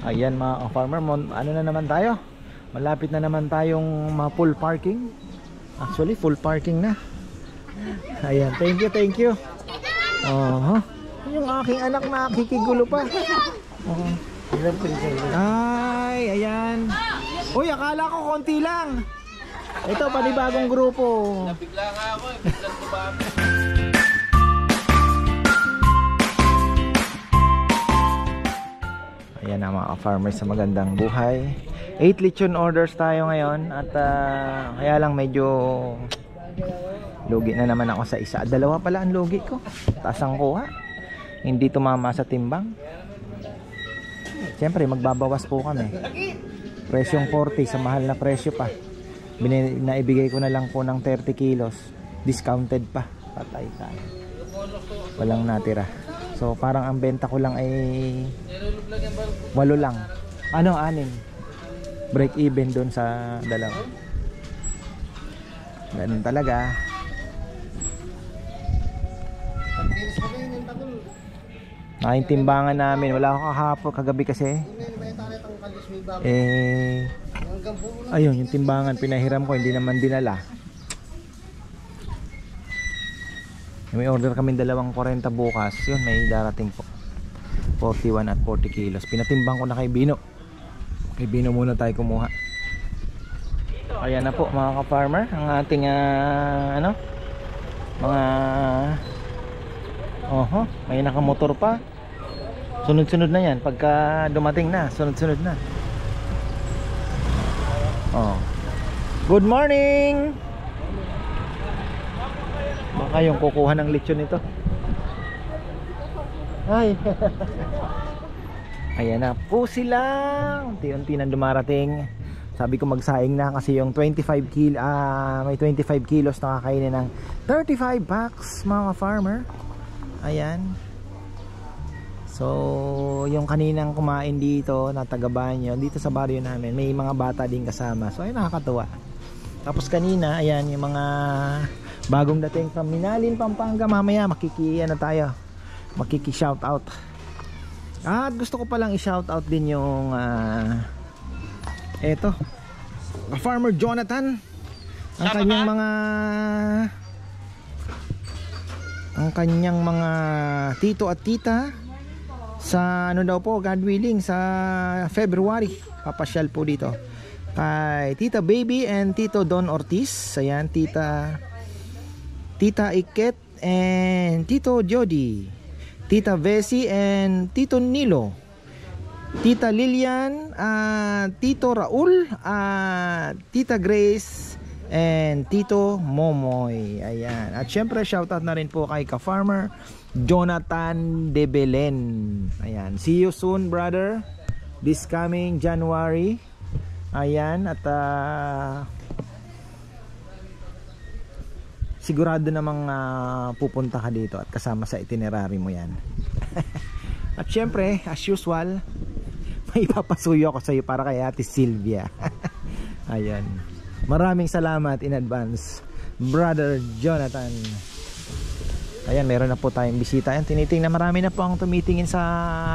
Ayan mga farmer, ano na naman tayo? Malapit na naman tayong full parking. Actually full parking na. Ayan, thank you. Yung aking anak nakikigulo pa. Ay, ayan. Uy, akala ko konti lang. Ito, panibagong grupo. Nabigla nga ako eh. Biglang tumami. Ayan na mga farmers, sa magandang buhay. 8 lechon orders tayo ngayon. At kaya lang medyo lugi na naman ako sa isa. Dalawa pala ang lugi ko. Taas ang kuha. Hindi tumama sa timbang. Siyempre magbabawas po kami. Presyong 40 sa mahal na presyo pa. Naibigay ko na lang po ng 30 kilos. Discounted pa. Patay ka. Walang natira. So parang ang benta ko lang ay 8 lang. Ano, 6. Break even doon sa dalawa. Ganun talaga. Timbangan namin. Wala ako kahapon, kagabi kasi. Ayun, yung timbangan pinahiram ko, hindi naman dinala. May order kami 2.40 bukas. Yun, may darating po 41 at 40 kilos. Pinatimbang ko na kay Bino. Kay Bino muna tayo kumuha. Ayan na po mga ka-farmer, ang ating mga may nakamotor pa. Sunod-sunod na yan. Pagka dumating na, sunod-sunod na. Good morning! Baka yung kukuha ng lechon nito. Ay. Ayan na po sila. Unti-unti nang dumarating. Sabi ko magsaing na kasi yung 25 may 25 kilos nakakainin ng 35 packs mga farmer. Ayan. So yung kaninang kumain dito na taga Banyo, dito sa baryo namin, may mga bata din kasama. So ay nakakatuwa. Tapos kanina, ayan yung mga bagong dating from Minalin, Pampanga. Mamaya makiki-shoutout. At gusto ko palang i-shoutout din yung eto, Farmer Jonathan. Ang kanyang mga tito at tita sa daw po, God willing, sa February papasyal po dito kay Tita Baby and Tito Don Ortiz. Ayan, Tita Iket and Tito Jody, Tita Vessi and Tito Nilo, Tita Lilian, Tito Raul, Tita Grace and Tito Momoy. Ayan. At syempre shoutout na rin po kay ka-farmer Jonathan De Belen. Ayan. See you soon, brother. This coming January. Ayan. At sigurado namang pupunta ka dito at kasama sa itinerary mo yan. At syempre, as usual, may papasuyo ako sa iyo para kay Ate Sylvia. Ayan. Maraming salamat in advance, Brother Jonathan. Ayan, meron na po tayong bisita. Ayan, tinitingnan, marami na po ang tumitingin sa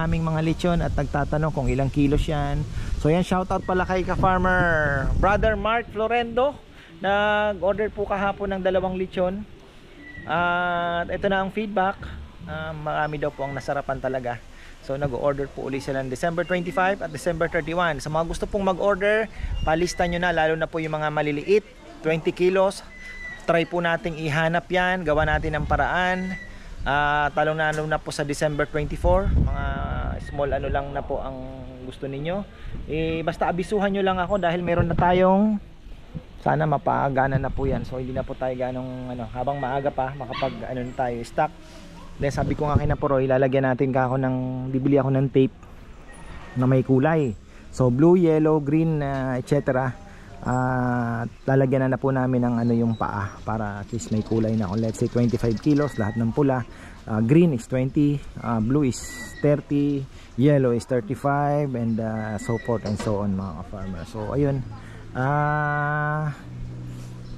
aming mga lechon at nagtatanong kung ilang kilos yan. So yan, shoutout pala kay ka-farmer Brother Mark Florendo. Nag-order po kahapon ng 2 lechon. At ito na ang feedback. Marami daw po ang nasarapan talaga. So nag-order po ulit sila ng December 25 at December 31. Sa mga gusto pong mag-order, palista nyo na, lalo na po yung mga maliliit, 20 kilos. Try po nating ihanap yan, gawa natin ng paraan. Talong na po sa December 24. Mga small lang na po ang gusto ninyo. Basta abisuhan nyo lang ako dahil meron na tayong, sana mapagana na po yan. So hindi na po tayo ganong habang maaga pa makapag tayo stock. Then sabi ko nga kay Naporoy, lalagyan natin bibili ako ng tape na may kulay. So blue, yellow, green, etc. Lalagyan na po namin ng yung paa para at least may kulay na. Let's say 25 kilos, lahat ng pula. Green is 20, blue is 30, yellow is 35, and so forth and so on mga farmer. So ayun.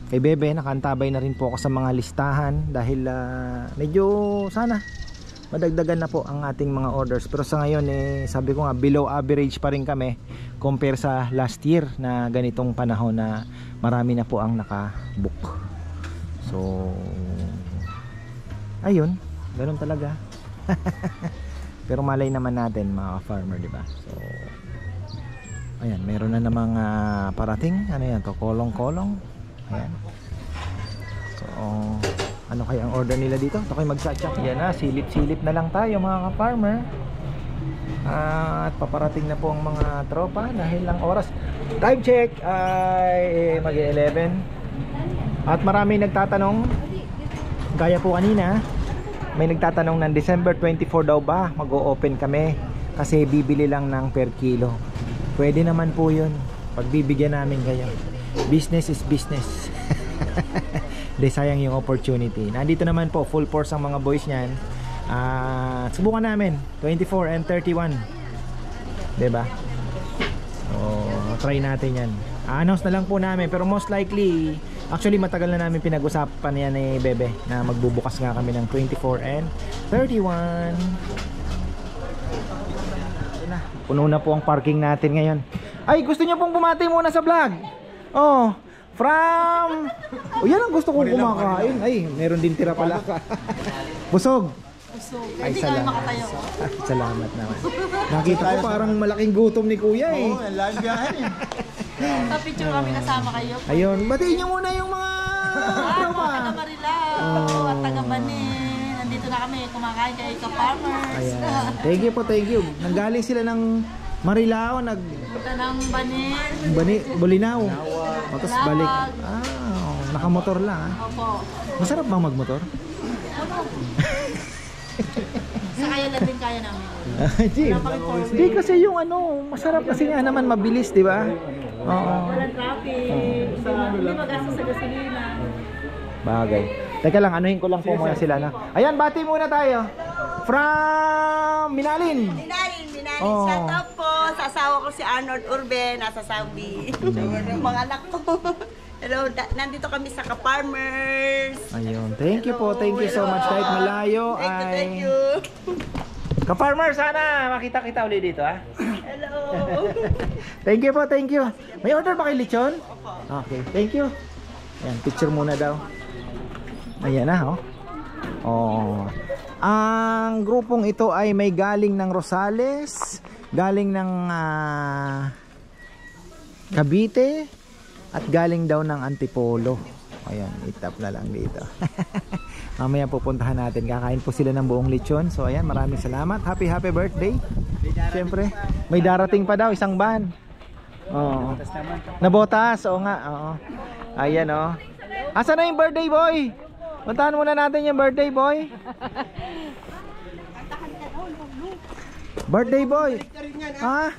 Kay Bebe, nakantabay na rin po ako sa mga listahan dahil medyo sana madagdagan na po ang ating mga orders. Pero sa ngayon sabi ko nga below average pa rin kami compare sa last year na ganitong panahon na marami na po ang naka-book. So ayun, ganoon talaga. Pero malay naman natin mga farmer, di ba? So ayan, meron na namang parating. Ano yan to? Kolong-kolong. Ayan. So ano kaya ang order nila dito? Ito kayo mag-chat-chat. Yan na, silip-silip na lang tayo mga ka-farmer. At paparating na po ang mga tropa dahil lang oras. Time check ay mag-11. At marami nagtatanong, gaya po kanina, may nagtatanong ng December 24 daw ba mag-o-open kami kasi bibili lang ng per kilo. Pwede naman po yun, pagbibigyan namin kayo. Business is business. Di sayang yung opportunity. Nandito naman po full force ang mga boys niyan. Subukan namin 24 and 31, diba? So try natin yan. Announce na lang po namin, pero most likely actually matagal na namin pinag-usapan yan ni Bebe na magbubukas nga kami ng 24 and 31. Puno na po ang parking natin ngayon. Ay, gusto niyo pong bumati muna sa vlog? Oh, from... Oh, yan ang gusto kong kumakain. Ay, meron din tira pala. Busog. Ay, Hindi kami makatayo. Salamat naman. Nakita ko parang malaking gutom ni Kuya eh. Oo, lagyan eh. Picture kami kasama kayo. Ayun, batiin niyo muna yung mga tropa. Taga Marilao at taga Banin. Nandito na kami kumakain kay ka-farmers. Ayan. Thank you po, thank you. Nanggaling sila ng Marilao, Punta ng Banin. Bulinaw. Tapos balik. Nakamotor lang. Opo. Masarap bang magmotor? Sa kaya lang din kaya namin. Hindi kasi yung masarap kasi nga naman mabilis, di ba? Oo. Walang traffic. Hindi magastos sa gasolina. Bagay. Teka lang, anuhin ko lang po muna sila na. Ayan, bati muna tayo. From Minalin. Minalin. Oh. Shout out po sa asawa ko si Arnold Urbe, nasa Saudi. Yung mga anak ko. Hello, nandito kami sa ka-farmers. Ayun, thank you po, thank you so much. Kahit malayo Thank you. Ka-farmer, sana makita kita ulit dito, ha? Hello. Thank you po, thank you. May order ba kay Lechon? Okay, thank you. Ayan, picture muna daw. Ayan na, oh. Oh. Ang grupong ito ay may galing ng Rosales, galing ng Cavite, at galing daw ng Antipolo. Ayan, itap na lang dito. Mamaya pupuntahan natin. Kakain po sila ng buong lechon. So ayan, maraming salamat. Happy birthday. Siyempre, may darating pa daw isang van. Oo. Nabotas, oo nga. Oo. Ayan, oh. Asa na yung birthday boy? Puntahan muna natin yung birthday boy. Birthday boy. Ha?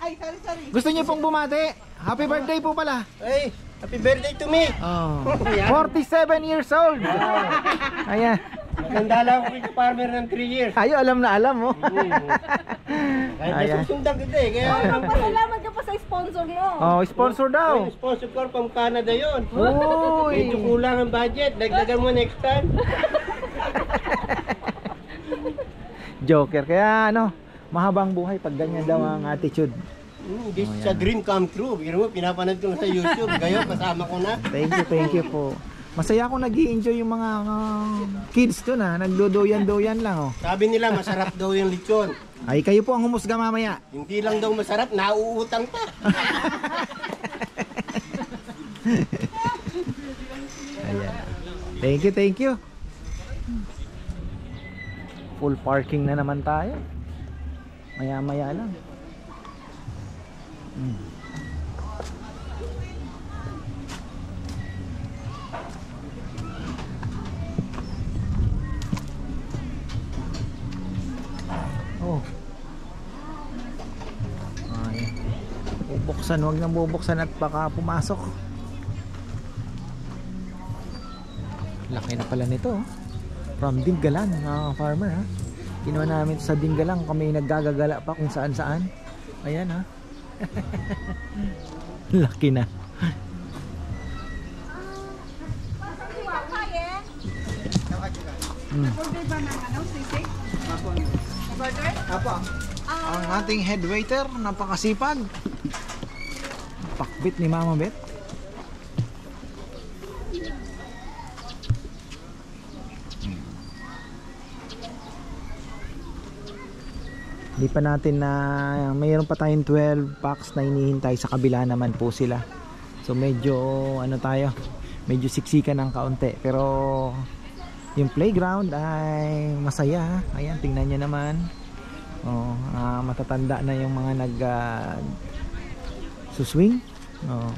Gusto niyo pong bumati? Happy birthday po pala. Hey, happy birthday to me. Oh. 47 years old. Ayan. Maganda lang ako kay farmer ng 3 years. Ayo, alam na alam mo. Kahit Ayan. nasusundan kita eh. Kaya Pasalamat ka pa sa sponsor mo. Oh, sponsor daw. yung sponsor ko from Canada yun. Uy. Medyo kulang ang budget. Dagdagan mo next time. Joker. Kaya mahabang buhay pag ganyan daw ang attitude. This is a dream come true. Pero pinapanood ko na sa YouTube. Ngayon, kasama ko na. Thank you po. Masaya akong nag-i-enjoy yung mga kids doon, ha. Nagdodoyan-doyan lang, oh. Sabi nila, masarap daw yung lechon. Ay, kayo po ang humusga mamaya. Hindi lang daw masarap, nauutang pa. Ayan. Thank you. Full parking na naman tayo. Maya-maya lang. Oh. Ay. Bubuksan, wag nang bubuksan at baka pumasok. Laki na pala nito, oh. From Dingalan, mga farmer, ha. Kinuha namin sa Dingalan, kami naggagagala pa kung saan saan. Ayan, ha. Laki na. Order ba ng ano, sisig? Burger? Apa. Ang ating head waiter, napakasipag. Pakbit ni Mama Bet. Hindi pa natin na mayroon pa tayong 12 packs na hinihintay, sa kabila naman po sila. So medyo ano tayo, medyo siksikan ng kaunti, pero yung playground ay masaya. Ayan, tingnan nyo naman. Oh, matatanda na yung mga nag suswing. Oh.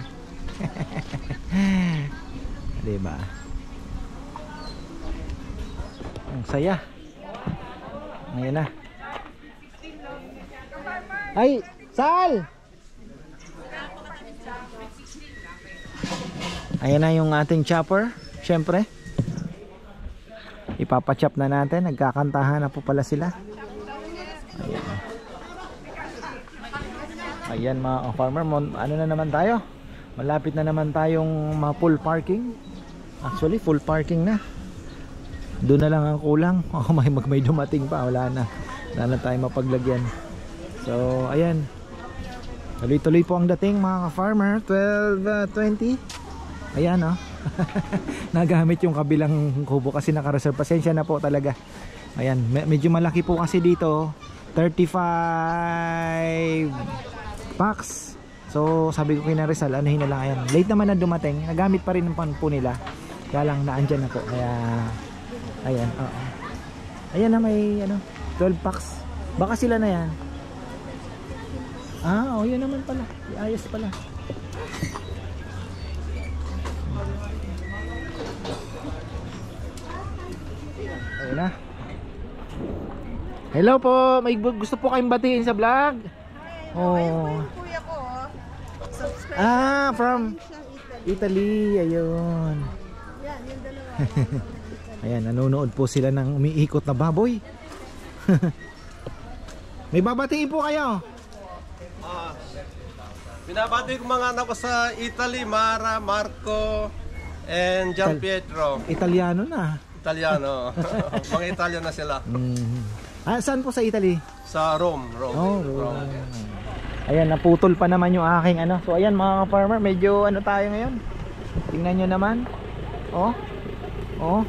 Diba? Ang saya. Ayan na. Ay, Sal! Ayan na yung ating chopper. Syempre, ipapachop na natin. Nagkakantahan na po pala sila. Ayan. Ayan mga farmer, ano na naman tayo? Malapit na naman tayong full parking. Actually, full parking na. Doon na lang ang kulang. May dumating pa. Wala na. Wala na tayo mapaglagyan. So, ayan. Tuloy-tuloy po ang dating mga ka-farmer. 12:20. Ayan, oh. Nagamit yung kabilang kubo kasi naka-reserve. Pasensya na po talaga. Ayan, medyo malaki po kasi dito. 35 packs. So, sabi ko kay na Rizal, anuhin na lang. Ayan, late naman na dumating. Nagamit pa rin ng pan po nila. Kaya lang, naandyan na po. Kaya, ayan, oo. Ayan na, may 12 packs. Baka sila na yan. Oh, yun naman pala. Ayos pala. Ayun na. Hello po. May gusto po kayong batiin sa vlog? Oh. Kuya ko, subscribe. From Italy. Ayun. Yan, yung dalawa. Ayan, nanonood po sila ng umiikot na baboy. May babatiin po kayo. Binabati ko mga anak ko sa Italy, Mara, Marco, and Gian Pietro. Italiano na. Italiano. Mga Italiano na sila. Saan po sa Italy? Sa Rome. Oh, Rome. Ayan, naputol pa naman yung aking ano. So ayan mga farmer, medyo ano tayo ngayon. Tingnan nyo naman. Oh. Oh.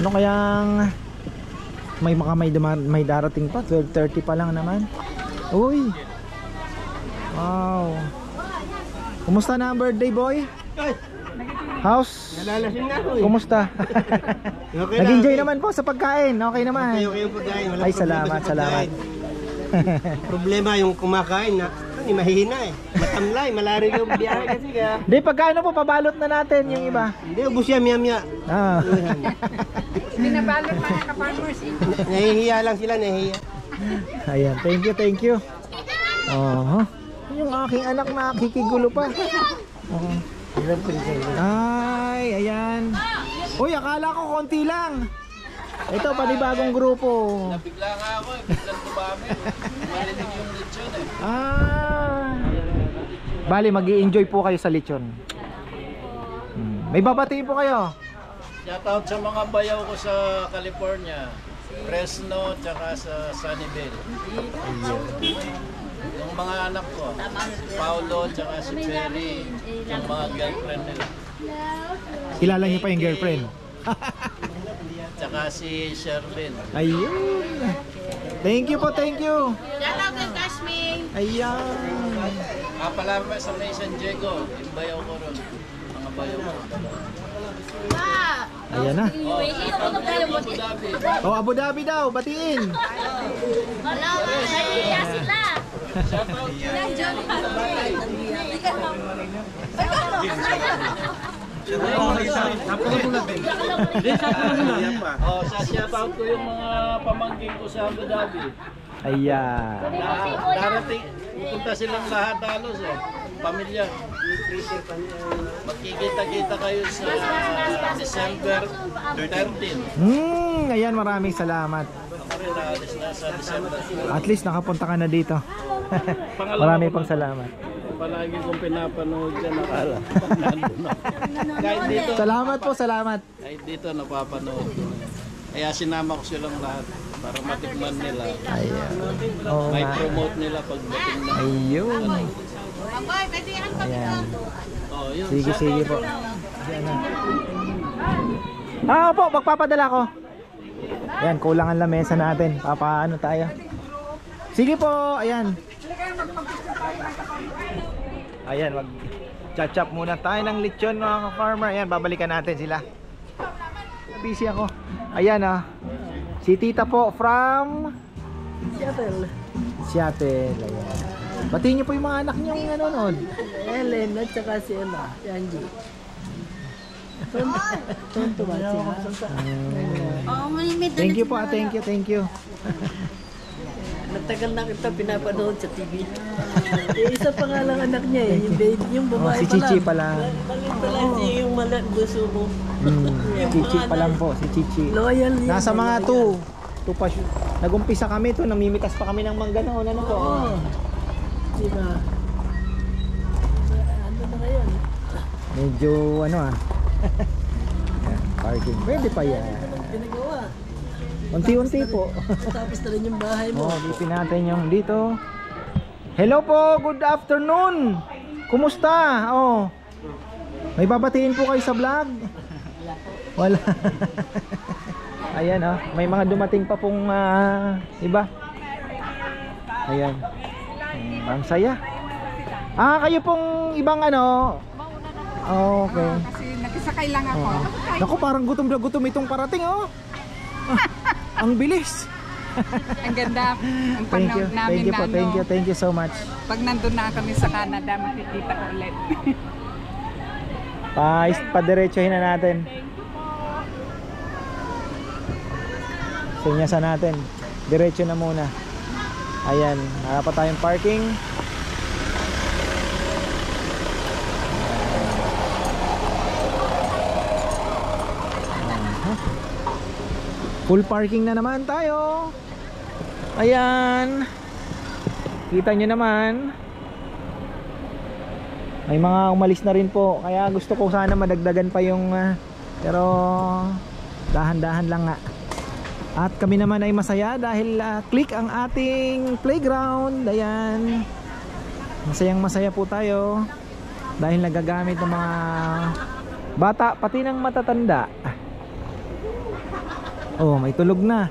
Ano kayang may darating pa? 12:30 pa lang naman. Uy. Wow. Kumusta na ang birthday boy? House? Nalalasing na ako eh. Kumusta? Okay Nag-enjoy lang. naman po sa pagkain. Okay naman. Okay yung pagkain. Walang Ay, problema salamat, sa salamat. pagkain. Problema yung kumakain na mahihina eh. Matamlay, malarig yung biyahe kasi kaya. Di, pagkain na po, pabalot na natin yung iba. Hindi, ubus yan, miyam-miya. Binabalot mga ka-farmers. Nahihiya lang sila, nahihiya. Ayan, thank you. Yung aking anak na kikigulo pa. Ay, ayan. Uy, akala ko konti lang. Ito, panibagong grupo. Nabigla nga ako eh. Biglang tumami. Marinig yung lechon eh. Bali, mag-i-enjoy po kayo sa lechon. May babatiin po kayo. Shoutout sa mga bayaw ko sa California. Fresno, tsaka sa Sunnyvale. Yung mga anak ko, Paulo, tsaka si Perry, yung mga girlfriend nila. Kilala niyo pa yung girlfriend? Tsaka si Sherlyn. Ayun. Thank you po, thank you. Shout out kay Kashming. Ayan. Pala sa May San Diego, yung bayaw ko ron. Mga bayaw ko. Ayan na. Abu Dhabi. Oh, Abu Dhabi daw, batiin. Wala, nahihiya sila. Sa shoutout ko yung mga pamangkin ko sa Abu Dhabi. Ayan. Darating, pupunta silang lahat halos eh. Pamilya. Magkikita-kita kayo sa December 13. Ayan, maraming salamat. Ako rin naalis na sa December. At least nakapunta ka na dito. Marami pang salamat. palagi kong pinapanood dyan. Akala. Nandun ako. Kahit dito, Salamat po, salamat. kahit dito napapanood ko na. Kaya sinama ko silang lahat para matikman nila. Ayan. Oo May nga. promote nila pagdating na. Ayun. Ayan. Oh, yun. Sige, sige po. Opo, magpapadala ko. Ayan, kulang ang lamesa natin. Papaano tayo? Sige po, ayan. Ayan, mag-chop muna tayo ng lechon mga ka-farmer. Ayan, babalikan natin sila. Busy ako. Ayan si tita po from Seattle. Ayan. Batiin niyo po yung mga anak niyo yung nanonood. Ellen at saka si Angie. Tuntuwa siya. Oo, may Thank you po, thank you. Natagal na kita pinapanood sa TV. Isa pa nga lang anak niya yung babae Si Chichi pala. Bakit pala siya yung gusto mo? Chichi pa lang po, si Chichi. Loyal yan. Nasa mga 2 pa siya. Nagumpisa kami to, namimitas pa kami ng mangga noon. Ano po? Diba? Ano na ngayon? Medyo Yan, parking. Pwede pa yan. Pinagawa. Unti-unti po. Tapos na rin yung bahay mo. Dipin natin yung dito. Hello po, good afternoon. Kumusta? May babatiin po kayo sa vlog? Wala. Ayan may mga dumating pa pong iba. Ayan. Ang saya. Kayo pong ibang okay. Kasi nakisakay lang ako. Naku, parang gutom na gutom itong parating ang bilis. Ang ganda ang Thank you. panood namin Thank you po. Thank you so much. Pag nandun na kami sa Canada, makikita ko ulit. Padiretsuhin na natin. Sinyasan natin. Diretso na muna. Ayan, harap pa tayong parking. Full parking na naman tayo. Ayan. Kita nyo naman. May mga umalis na rin po. Kaya gusto ko sana madagdagan pa yung pero dahan-dahan lang nga. At kami naman ay masaya dahil click ang ating playground. Ayan. Masayang masaya po tayo dahil nagagamit ng mga bata pati ng matatanda. May tulog na.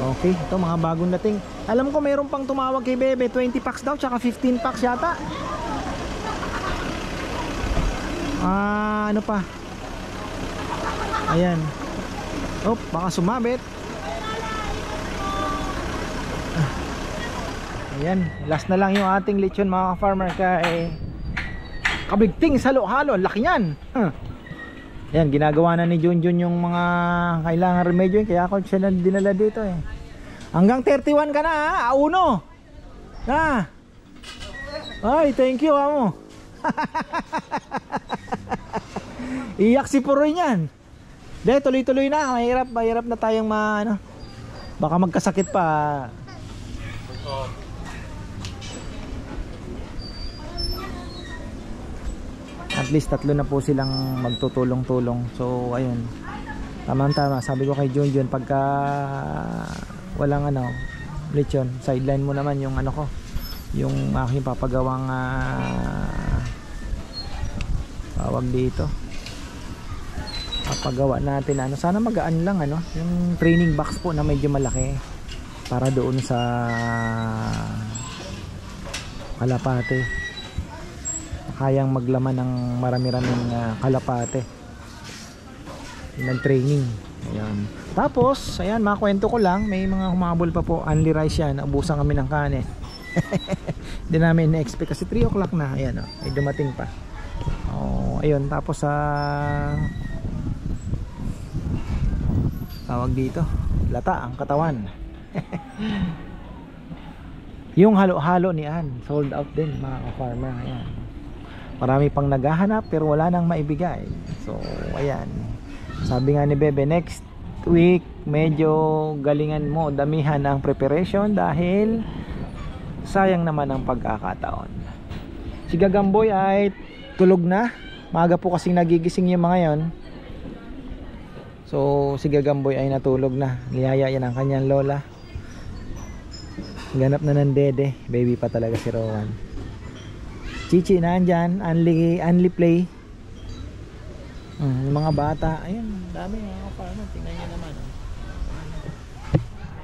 Okay, ito mga bagong dating. Alam ko mayroon pang tumawag kay Bebe, 20 packs daw tsaka 15 packs yata. Ano pa? Ayan. Baka sumabit. Ayan, last na lang yung ating lechon mga ka-farmer kay kabigting sa halo-halo, laki niyan. Ayan, ginagawa na ni Junjun yung mga kailangan remedyo, kaya ako siya dinala dito Hanggang 31 ka na Auno. Ay, thank you amo. Iyak si Puroy niyan. Tuloy-tuloy na, mahirap na tayong baka magkasakit pa. At least 3 na po silang magtutulong-tulong. So ayun, tama-tama. Sabi ko kay Junjun, pagka walang lechon, sideline mo naman yung ko, yung aking papagawang tawag dito, papagawa natin sana magaan lang yung training box po na medyo malaki para doon sa kalapate, kayang maglaman ng marami-raming kalapate ng training. Ayan. Tapos ayan, makwento ko lang, may mga humabol pa po, only rice yan, ubusan kami ng kanin. Hindi namin na-expect kasi 3 o'clock na. Ayan ay dumating pa. Ayun, tapos tawag dito, lata ang katawan. Yung halo-halo ni Ann sold out din mga ka-farmer. Ayan, marami pang naghahanap pero wala nang maibigay. So ayan, sabi nga ni Bebe, next week medyo galingan mo, damihan ang preparation dahil sayang naman ang pagkakataon. Si Gagamboy ay tulog na. Maaga po kasing nagigising yung mga yon. So si Gagamboy ay natulog na. Niyaya yan ang kanyang lola. Ganap na ng dede. Baby pa talaga si Rowan. Chichi na andyan. Only play. Yung mga bata. Ayun, dami mga farmer. Tingnan nyo naman.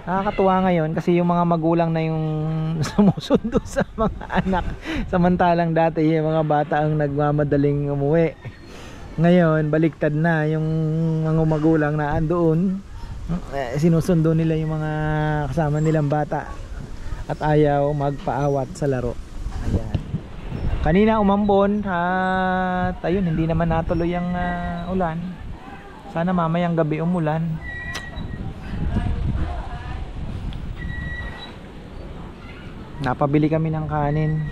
Nakakatuwa ngayon kasi yung mga magulang na yung sumusundo sa mga anak. Samantalang dati yung mga bata ang nagmamadaling umuwi. Ngayon, baliktad na yung mga magulang na andoon. Sinusundo nila yung mga kasama nilang bata. At ayaw magpaawat sa laro. Ayan. Kanina umambon at ayun, hindi naman natuloy ang ulan. Sana mamayang gabi umulan. Napabili kami ng kanin.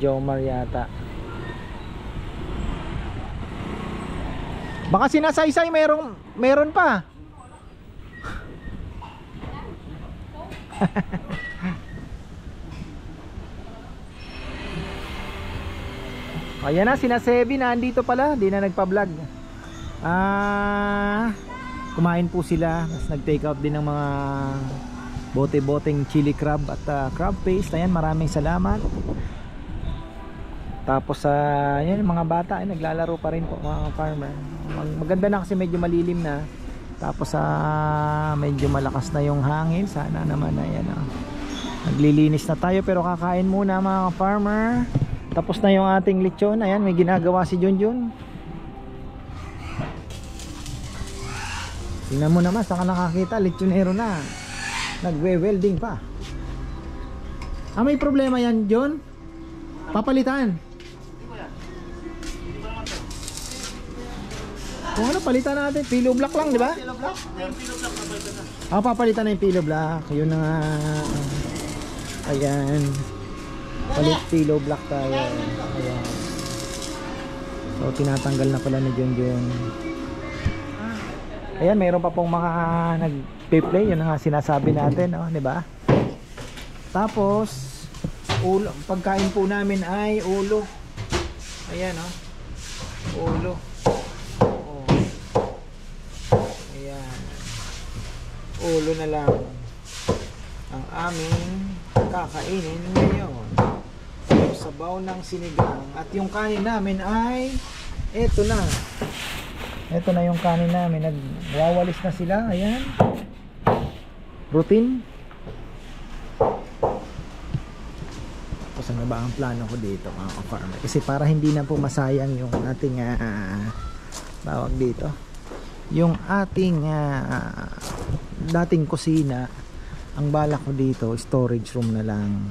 Jomar yata. Baka sinasaysay meron pa. Ayan na, sina Sevi na andito pala. Di na nagpa-vlog. Kumain po sila. Mas nag-take out din ng mga bote-boteng chili crab at crab paste. Ayan, maraming salamat. Tapos yan, mga bata ay naglalaro pa rin po, mga farmer. Maganda na kasi medyo malilim na. Tapos medyo malakas na yung hangin. Sana naman ayan, naglilinis na tayo pero kakain muna mga farmer. Tapos na yung ating lechon. Ayan, may ginagawa si Junjun. Tingnan mo naman, saan ka nakakita? Lechonero na. Nagwe-welding pa. May problema yan, John? Papalitan. Kung ano, palitan natin. Pillow block lang, di ba? Pillow block? Papalitan na yung pillow block. Yun na nga. Ayan. Palit pillow block tayo. Ayan. So, tinatanggal na pala ni Junjun. Ayan, mayroon pa pong mga nag-play. Yun na nga sinasabi natin, di ba? Tapos, pagkain po namin ay ulo. Ayan, ulo. Ulo na lang ang aming kakainin ngayon. Yung sabaw ng sinigang. At yung kanin namin ay eto na. Eto na yung kanin namin. Nagwawalis na sila. Ayan. Routine. Tapos ano ba ang plano ko dito mga ka-farmer? Kasi para hindi na po masayang yung ating tawag dito. Yung ating dating kusina, ang balak ko dito storage room na lang,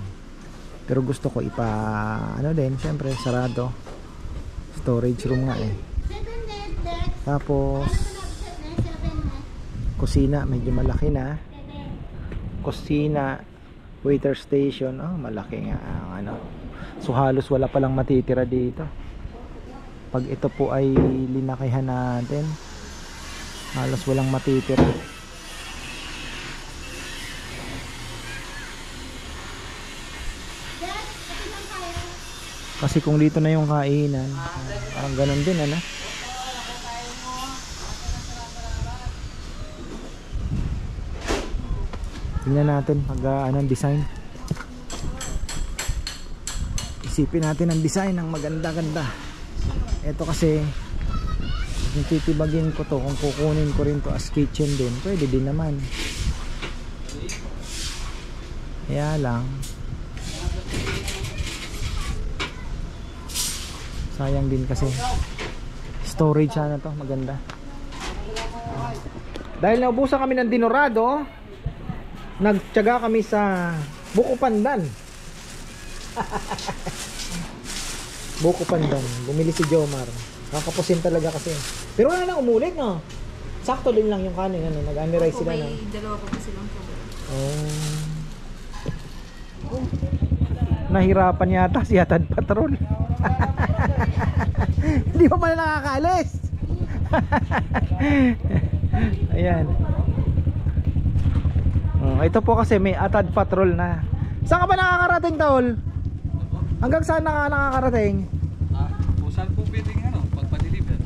pero gusto ko din syempre sarado, storage room nga tapos kusina medyo malaki na, kusina, waiter station, malaki nga so halos wala palang matitira dito pag ito po ay linakihan natin, halos walang matitira. Kasi kung dito na yung kainan, parang ganun din, Tingnan natin pag design. Isipin natin ang design ng maganda-ganda. Ito kasi kung titibagin ko to, kung kukunin ko rin to as kitchen din, pwede din naman. Kaya lang sayang din kasi storage sana to, maganda. Dahil naubusan kami ng dinorado, nagtiyaga kami sa Buko Pandan. Buko Pandan, bumili si Jomar. Kakapusin talaga kasi. Pero wala nang umulit, no? Sakto din lang yung kanin, nag-anirize sila na. May dalawa pa silang program. Nahirapan yata si Atad Patrol. Hindi pa pala nakakaalis. Ayan. Ito po kasi may atad patrol na. Saan ka ba nakakarating, Tol? Hanggang saan nakakarating? Kung saan po pwedeng pagpa-deliver.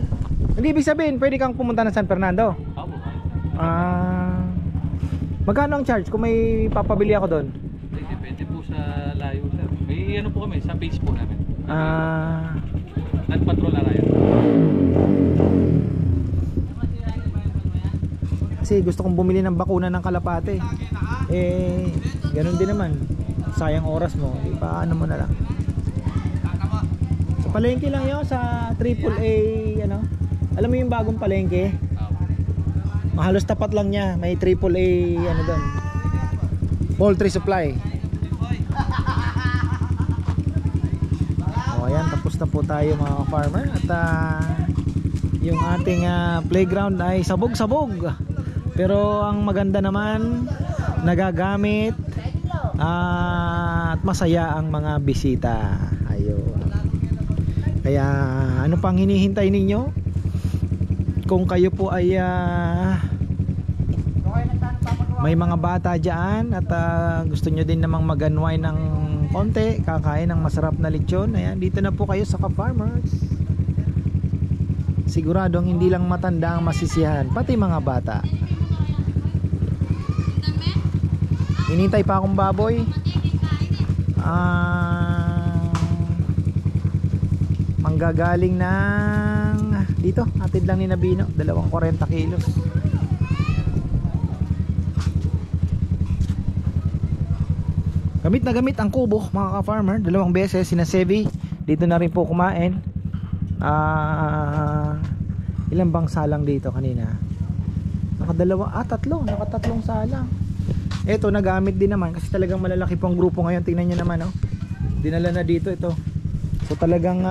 Hindi ibig sabihin pwede kang pumunta ng San Fernando? Opo. Magkano ang charge kung may papabili ako doon? Depende po sa layo, sir. May ano po kami sa page po namin. Nag-patrol na rayo. Kasi gusto kong bumili ng bakuna ng kalapate. Ganun din naman. Sayang oras mo. Paano mo na lang. Sa palengke lang yun, sa AAA, alam mo yung bagong palengke? Halos tapat lang niya. May AAA, doon. Poultry supply. Ayan, tapos na po tayo mga farmer. At yung ating playground ay sabog-sabog. Pero ang maganda naman, nagagamit at masaya ang mga bisita. Ayun. Kaya ano pang hinihintay ninyo? Kung kayo po ay may mga bata dyan at gusto nyo din namang mag-unwind ng konti, kakain ng masarap na lechon, ayan, dito na po kayo sa Ka-Farmers. Siguradong hindi lang matanda ang masisiyahan, pati mga bata. Hinintay pa akong baboy. Manggagaling ng dito, atid lang ni Nabino, 240 kilos. Gamit na gamit ang kubo mga ka-farmer, 2 beses sina Sevi dito na rin po kumain. Ilang bang salang dito kanina? Nakatatlong salang. Ito nagamit din naman kasi talagang malalaki pong grupo ngayon. Tingnan nyo naman, dinala na dito ito. So talagang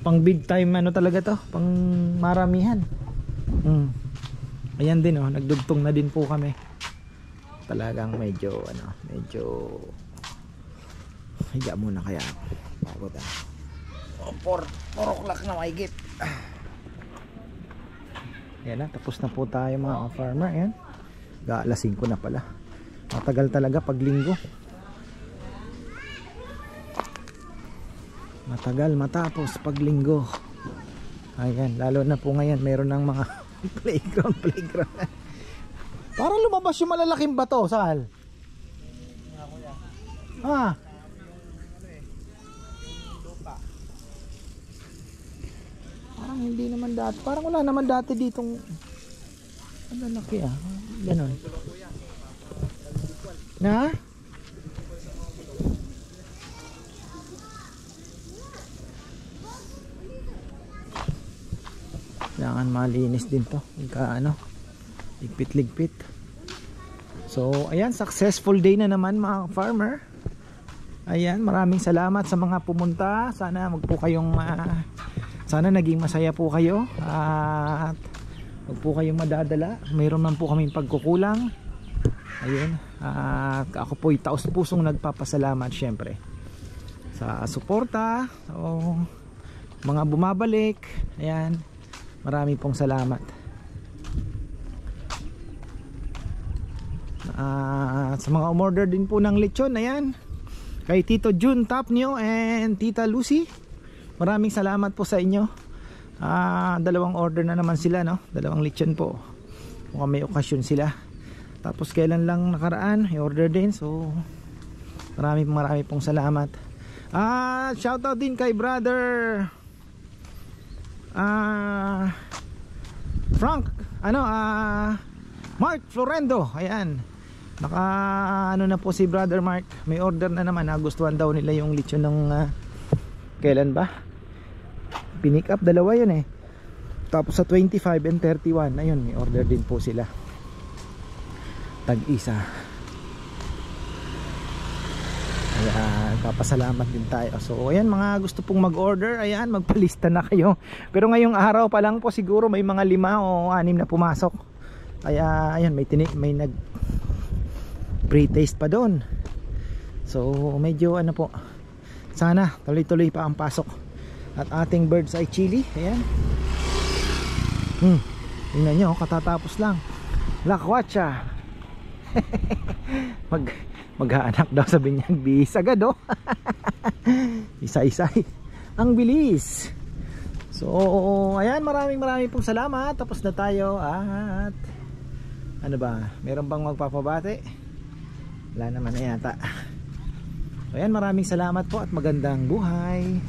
pang big time talaga to, pang maramihan. Ayan din nagdugtong na din po kami. Talagang medyo higa muna kaya bago tayo. 4 o'clock na mahigit. Yan na, tapos na po tayo mga farmer. Ayan, alas 5 na pala. Matagal talaga pag linggo. Matagal matapos pag linggo. Ayan, lalo na po ngayon meron ng mga playground. Parang lumabas yung malalaking bato, Sal. Parang hindi naman dati. Parang wala naman dati ditong malalaki ganon. Na? Kailangan malinis din to. Ligpit. So ayan, successful day na naman mga farmer. Ayan, maraming salamat sa mga pumunta. Sana sana naging masaya po kayo at huwag po kayong madadala. Mayroon man po kaming pagkukulang. Ayun, ako po'y taos pusong nagpapasalamat syempre sa suporta. So mga bumabalik, ayan, marami pong salamat. Sa mga umorder din po ng lechon, ayan, kay Tito Jun Tapnio and Tita Lucy, maraming salamat po sa inyo. 2 order na naman sila, 2 lechon po. Mukhang may okasyon sila. Tapos kailan lang nakaraan i-order din. So marami pong salamat. Shoutout din kay brother Frank, Mark Florendo. Ayan, na po si brother Mark, may order na naman. Nagustuhan daw nila yung lechon ng kailan ba pinick up, 2 yun tapos sa 25 and 31 ayun, may order din po sila, tag-isa. Ayan, papasalamat din tayo. So ayan, mga gusto pong mag-order, ayan, magpalista na kayo. Pero ngayong araw pa lang po siguro may mga 5 o 6 na pumasok. Kaya ayan, may nag pre-taste pa doon. So medyo po, sana tuloy-tuloy pa ang pasok. At ating bird's eye chili. Ayan. Tingnan nyo, katatapos lang. Lakwatsa. Mag-aanak daw sa binyag bis agad oh. Isa-isa. Ang bilis. So ayan, maraming pong salamat. Tapos na tayo at ano ba, meron bang magpapabati? Wala naman na yata. So ayan, maraming salamat po at magandang buhay.